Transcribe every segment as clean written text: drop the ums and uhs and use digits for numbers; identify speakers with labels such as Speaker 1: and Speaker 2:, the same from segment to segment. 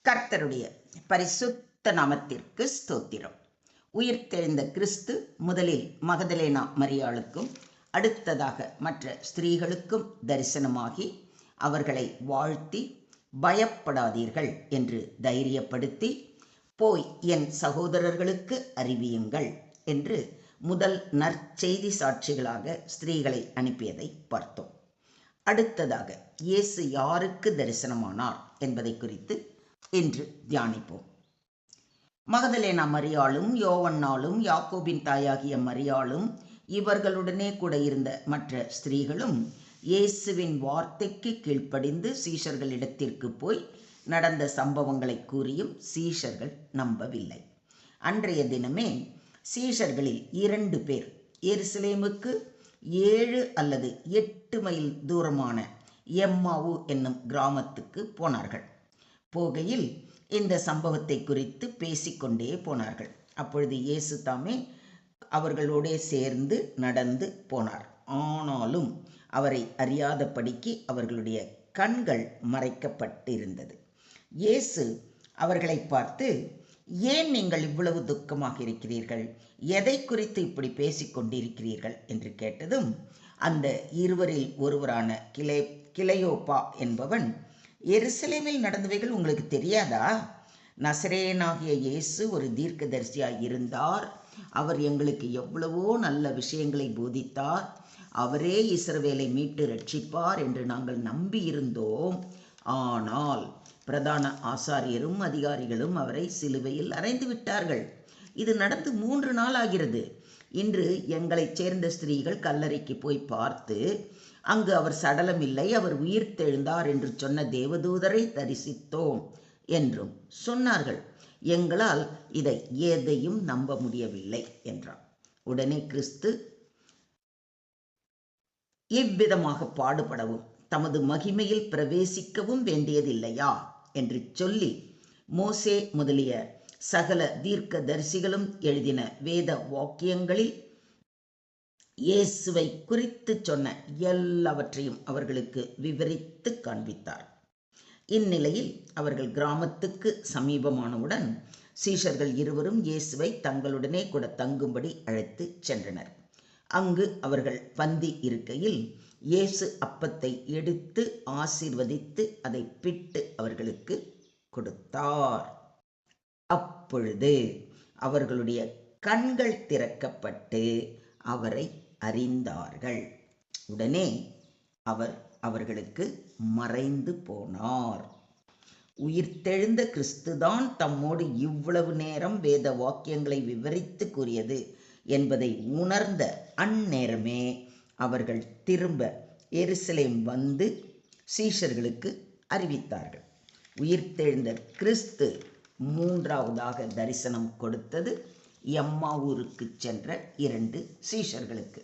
Speaker 1: கர்த்தருடைய பரிசுத்த நாமத்திற்கு ஸ்தோத்திரம். உயிர்த்தெழுந்த கிறிஸ்து முதலில் மகதலேனா மரியாளுக்கும் அடுத்ததாக மற்ற ஸ்திரீகளுக்கும் தரிசனமாகி அவர்களை வாழ்த்தி, பயப்படாதீர்கள் என்று தைரியப்படுத்தி, போய் என் சகோதரர்களுக்கு அறிவியுங்கள் என்று முதல் நற்செய்தி சாட்சிகளாக ஸ்திரீகளை அனுப்பியதை பார்த்தோம். அடுத்ததாக இயேசு யாருக்கு தரிசனமானார் என்பதை குறித்து இன்று தியானிப்போம். மகதலேனா மரியாளும் யோவன்னாலும் யாக்கோபின் தாயாகிய மரியாளும் இவர்களுடனே கூட இருந்த மற்ற ஸ்திரீகளும் இயேசுவின் வார்த்தைக்கு கீழ்ப்படிந்து சீஷர்களிடத்திற்கு போய் நடந்த சம்பவங்களை கூறியும் சீஷர்கள் நம்பவில்லை. அன்றைய தினமே சீஷர்களில் 2 பேர் எருசலேமுக்கு 7 அல்லது 8 மைல் தூரமான எம்மாவு என்னும் கிராமத்துக்கு போனார்கள். போகையில் இந்த சம்பவத்தை குறித்து பேசிக்கொண்டே போனார்கள். அப்பொழுது இயேசு தாமே அவர்களோடே சேர்ந்து நடந்து போனார். ஆனாலும் அவரை அறியாதபடிக்கு அவர்களுடைய கண்கள் மறைக்கப்பட்டிருந்தது. இயேசு அவர்களை பார்த்து, ஏன் நீங்கள் இவ்வளவு துக்கமாக இருக்கிறீர்கள்? எதை குறித்து இப்படி பேசிக்கொண்டிருக்கிறீர்கள் என்று கேட்டதும், அந்த 2 ஒருவரான கிளையோப்பா என்பவன், எருசலேமில் நடந்தவைகள் உங்களுக்கு தெரியாதா? நசரேயனாகிய இயேசு ஒரு தீர்க்கதரிசியாய் இருந்தார். அவர் எங்களுக்கு எவ்வளவோ நல்ல விஷயங்களை போதித்தார். அவரே இஸ்ரவேலை மீட்டு ரட்சிப்பார் என்று நாங்கள் நம்பியிருந்தோம். ஆனால் பிரதான ஆசாரியரும் அதிகாரிகளும் அவரை சிலுவையில் அறைந்து விட்டார்கள். இது நடந்து 3 நாள் ஆகிறது. இன்று எங்களைச் சேர்ந்த ஸ்திரீகள் கல்லறைக்கு போய் பார்த்து, அங்கு அவர் சடலம் இல்லை, அவர் உயிர்த்தெழுந்தார் என்று சொன்ன தேவதூதரை தரிசித்தோம் என்றும் சொன்னார்கள். எங்களால் இதை எதையும் நம்ப முடியவில்லை என்றார். உடனே கிறிஸ்து, இவ்விதமாக பாடுபடவும் தமது மகிமையில் பிரவேசிக்கவும் வேண்டியதில்லையா என்று சொல்லி, மோசே முதலிய சகல தீர்க்க தரிசிகளும் எழுதின வேத வாக்கியங்களில் இயேசுவை குறித்து சொன்ன எல்லாவற்றையும் அவர்களுக்கு விவரித்து காண்பித்தார். இந்நிலையில் அவர்கள் கிராமத்துக்கு சமீபமானவுடன் சீஷர்கள் 2 இயேசுவை தங்களுடனே கூட தங்கும்படி அழைத்து சென்றனர். அங்கு அவர்கள் பந்தி இருக்கையில் இயேசு அப்பத்தை எடுத்து ஆசீர்வதித்து அதை பிட்டு அவர்களுக்கு கொடுத்தார். அப்பொழுது அவர்களுடைய கண்கள் திறக்கப்பட்டு அவரை அறிந்தார்கள். உடனே அவர் அவர்களுக்கு மறைந்து போனார். உயிர்த்தெழுந்த கிறிஸ்துதான் தம்மோடு இவ்வளவு நேரம் வேத வாக்கியங்களை விவரித்து கூறியது என்பதை உணர்ந்த அந்நேரமே அவர்கள் திரும்ப எருசலேம் வந்து சீஷர்களுக்கு அறிவித்தார்கள். உயிர்த்தெழுந்த கிறிஸ்து 3வதாக தரிசனம் கொடுத்தது எம்மாவூருக்கு சென்ற 2 சீஷர்களுக்கு.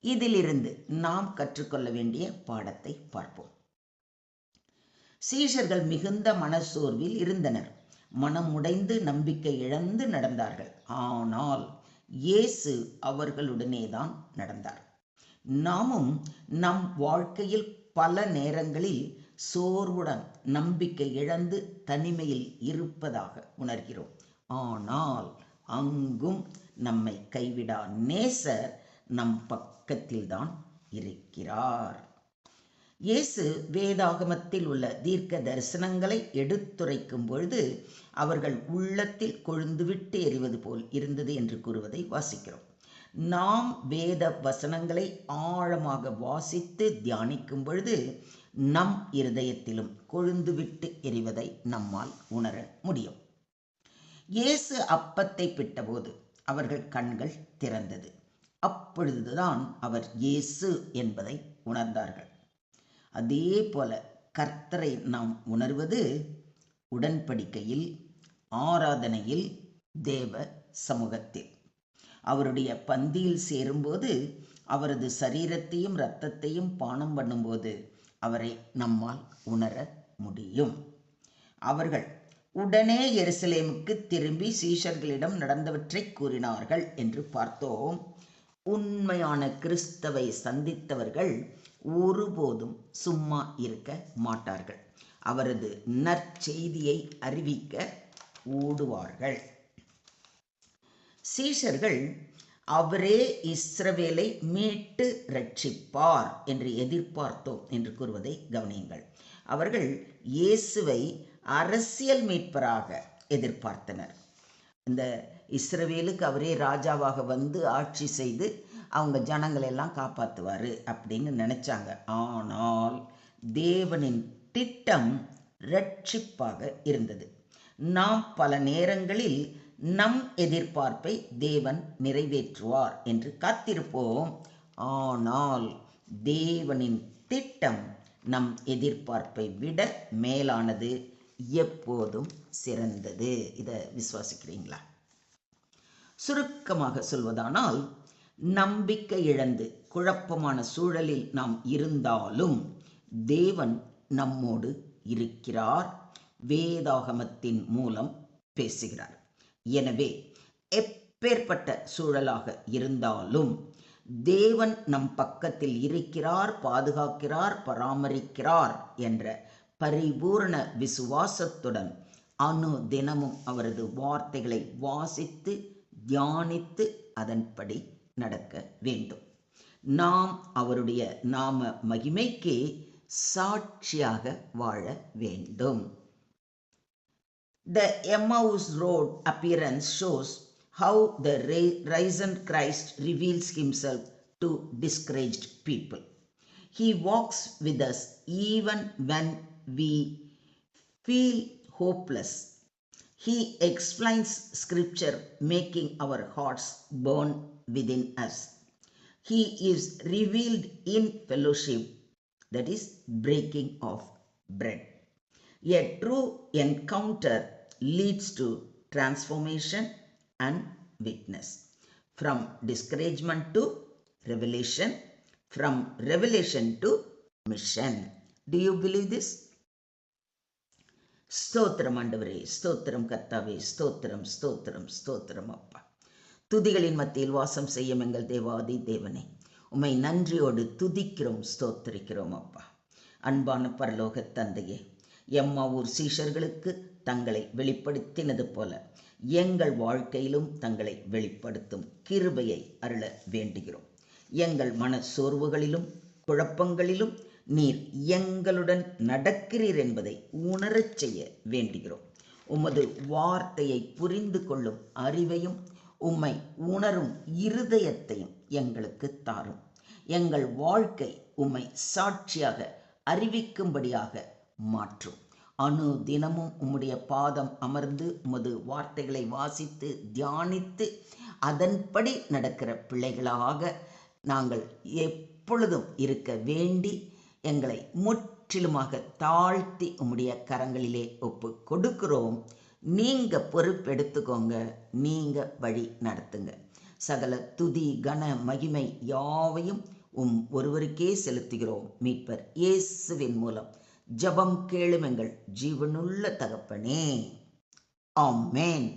Speaker 1: இதிலிருந்து நாம் கற்றுக்கொள்ள வேண்டிய பாடத்தை பார்ப்போம். சீஷர்கள் மிகுந்த மனசோர்வில் இருந்தனர். மனம் உடைந்து நம்பிக்கை இழந்து நடந்தார்கள். ஆனால் இயேசு அவர்களுடனே தான் நடந்தார். நாமும் நம் வாழ்க்கையில் பல நேரங்களில் சோர்வுடன் நம்பிக்கை இழந்து தனிமையில் இருப்பதாக உணர்கிறோம். ஆனால் அங்கும் நம்மை கைவிடா நேசர் நம் பக்கத்தில்தான் இருக்கிறார். இயேசு வேதாகமத்தில் உள்ள தீர்க்க தரிசனங்களை எடுத்துரைக்கும் பொழுது அவர்கள் உள்ளத்தில் கொழுந்துவிட்டு எறிவது போல் இருந்தது என்று கூறுவதை வாசிக்கிறோம். நாம் வேத வசனங்களை ஆழமாக வாசித்து தியானிக்கும் பொழுது நம் இருதயத்திலும் கொழுந்துவிட்டு எறிவதை நம்மால் உணர முடியும். இயேசு அப்பத்தை பிட்டபோது அவர்கள் கண்கள் திறந்தது. அப்பொழுதுதான் அவர் இயேசு என்பதை உணர்ந்தார்கள். அதே போல கர்த்தரை நாம் உணர்வது உடன்படிக்கையில், ஆராதனையில், தேவ சமூகத்தில். அவருடைய பந்தியில் சேரும்போது, அவரது சரீரத்தையும் இரத்தத்தையும் பானம் பண்ணும்போது அவரை நம்மால் உணர முடியும். அவர்கள் உடனே எருசலேமுக்கு திரும்பி சீஷர்களிடம் நடந்தவற்றை கூறினார்கள் என்று பார்த்தோம். உண்மையான கிறிஸ்தவை சந்தித்தவர்கள் ஒருபோதும் சும்மா இருக்க மாட்டார்கள். அவரது நற்செய்தியை அறிவிக்க ஓடுவார்கள். சீஷர்கள் அவரே இஸ்ரவேலை மீட்டு ரட்சிப்பார் என்று எதிர்பார்த்தோம் என்று கூறுவதை கவனியுங்கள். அவர்கள் இயேசுவை அரசியல் மீட்பராக எதிர்பார்த்தனர். இந்த இஸ்ரவேலுக்கு அவரே ராஜாவாக வந்து ஆட்சி செய்து அவங்க ஜனங்களெல்லாம் காப்பாற்றுவார் அப்படின்னு நினச்சாங்க. ஆனால் தேவனின் திட்டம் ரட்சிப்பாக இருந்தது. நாம் பல நேரங்களில் நம் எதிர்பார்ப்பை தேவன் நிறைவேற்றுவார் என்று காத்திருப்போம். ஆனால் தேவனின் திட்டம் நம் எதிர்பார்ப்பை விட மேலானது, எப்போதும் சிறந்தது. இதை விசுவாசிக்கிறீங்களா? சுருக்கமாக சொல்வதானால், நம்பிக்கை இழந்து குழப்பமான சூழலில் நாம் இருந்தாலும் தேவன் நம்மோடு இருக்கிறார். வேதாகமத்தின் மூலம் பேசுகிறார். எனவே எப்பேற்பட்ட சூழலாக இருந்தாலும் தேவன் நம் பக்கத்தில் இருக்கிறார், பாதுகாக்கிறார், பராமரிக்கிறார் என்ற பரிபூர்ண விசுவாசத்துடன் தினமும் அவரது வார்த்தைகளை வாசித்து தியானித்து அதன்படி நடக்க வேண்டும். நாம் அவருடைய நாம மகிமைக்கு சாட்சியாக வாழ வேண்டும். The Emmaus Road appearance shows how the risen Christ reveals himself to discouraged people. He walks with us even when we feel hopeless. He explains scripture, making our hearts burn within us. He is revealed in fellowship, that is breaking of bread. A true encounter leads to transformation and witness. From discouragement to revelation, from revelation to mission. Do you believe this? ஸ்தோத்திரம் ஆண்டவரே, ஸ்தோத்திரம் கர்த்தாவே, ஸ்தோத்திரம் ஸ்தோத்திரம் ஸ்தோத்திரம் அப்பா. துதிகளின் மத்தியில் வாசம் செய்யும் எங்கள் தேவாதி தேவனே, உம்மை நன்றியோடு துதிக்கிறோம், ஸ்தோத்திரிக்கிறோம் அப்பா. அன்பான பரலோக தந்தையே, எம்மாவூர் சீஷர்களுக்கு தங்களை வெளிப்படுத்தினது போல எங்கள் வாழ்க்கையிலும் தங்களை வெளிப்படுத்தும் கிருபையை அருள வேண்டுகிறோம். எங்கள் மன சோர்வுகளிலும் குழப்பங்களிலும் நீர் எங்களுடன் நடக்கிறீர் என்பதை உணரச் செய்ய வேண்டுகிறோம். உமது வார்த்தையை புரிந்து கொள்ளும் அறிவையும் உம்மை உணரும் இருதயத்தையும் எங்களுக்கு தாரும். எங்கள் வாழ்க்கை உம்மை சாட்சியாக அறிவிக்கும்படியாக மாற்றும். தினமும் உம்முடைய பாதம் அமர்ந்து உமது வார்த்தைகளை வாசித்து தியானித்து அதன்படி நடக்கிற பிள்ளைகளாக நாங்கள் எப்பொழுதும் இருக்க வேண்டி எங்களை முற்றிலுமாக தாழ்த்தி உம்முடைய கரங்களிலே ஒப்பு கொடுக்கிறோம். நீங்க பொறுப்பெடுத்துக்கோங்க, நீங்க வழி நடத்துங்க. சகல துதி கன மகிமை யாவையும் ஒருவருக்கே செலுத்துகிறோம். மீட்பர் இயேசுவின் மூலம் ஜெபம் கேளும் எங்கள் ஜீவனுள்ள தகப்பனே, ஆமென்.